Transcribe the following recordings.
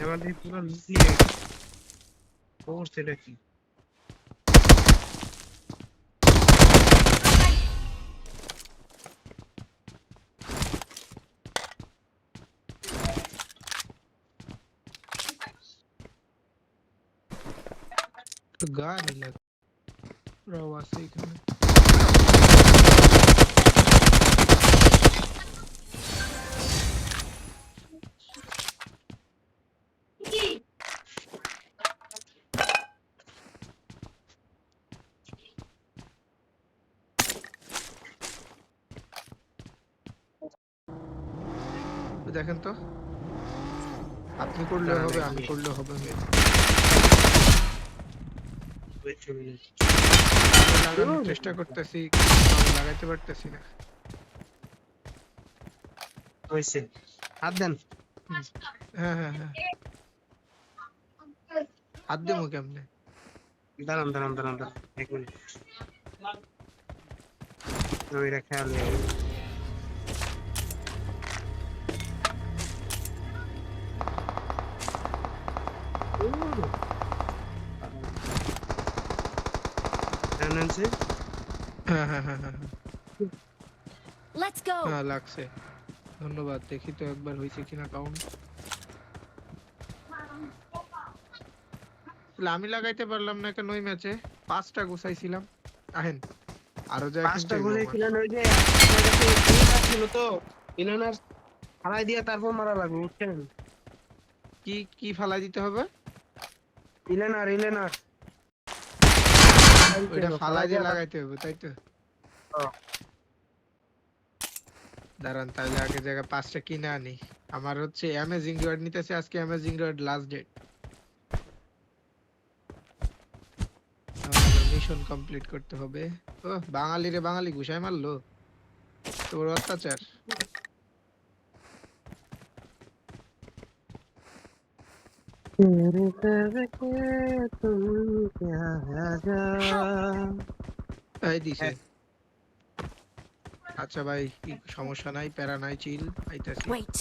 আমাদের পুরো লুট নিয়ে পড়ছে নাকি তো গাড়ি লাগ রাও আছে এখানে তো দেখেন তো আপনি করলে হবে আমি করলে হবে লাগানোর চেষ্টা করতেছি লাগাইতে পারতেছি না হয়েছে হাত দেন হ্যাঁ হ্যাঁ হ্যাঁ হাত দেবো কেমনে দাঁড়ান দাঁড়ান দাঁড়ান দাঁড়ান 1 মিনিট আমি এটা খেয়াল নেই জানেনছে হ্যাঁ হ্যাঁ হ্যাঁ হ্যাঁ Let's go. হ্যাঁ লাগছে ধন্যবাদ দেখি তো একবার হয়েছে কিনা কাউন্ট আমি লাগাইতে পারলাম না কেন ওই ম্যাচে 5টা গুছাইছিলাম আহেন আরো যায় 5টা ঘুরেছিলেন ওই যে আপনার কাছে ইনার ছিল তো ইনার ফালাই দিয়া তারপর মারা লাগবে বুঝছেন কি কি ফালাই দিতে হবে ইলেনার ওইটা ফালাই দিয়ে লাগাইতে হবে তাই তো দাঁড়ান তাহলে আগে জায়গা 5টা কিনে আনি আমার হচ্ছে অ্যামেজিং রিওয়ার্ড নিতেছে আজকে amazing reward last date mission complete করতে হবে ও বাঙালি রে বাঙালি ঘুষায় মারলো তোর অত্যাচার এই দিছে আচ্ছা ভাই কি সমস্যা নাই প্যারা নাই চিল আইতাছি Wait.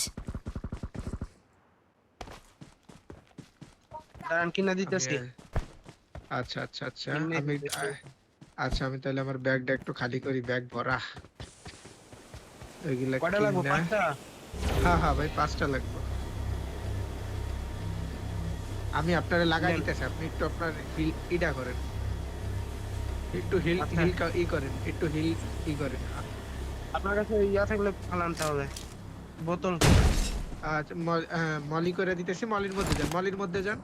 দাঁড়ান কিনা দিতেছি আচ্ছা আচ্ছা আচ্ছা আমি আচ্ছা আমি তাহলে আমার ব্যাগটা একটু খালি করি ব্যাগ ভরা ওইগুলা কয়টা লাগবে 5টা হ্যাঁ হ্যাঁ ভাই 5টা লাগবে আমি আপনারে লাগাই দিতেছি আপনি একটু আপনার হিল ইডা করেন একটু হিল হিল ই করেন একটু হিল ই করেন আপনার কাছে ইয়া থাকলে ফালানতে হবে বোতল আচ্ছা মলি করে দিতেছি মলির মধ্যে যান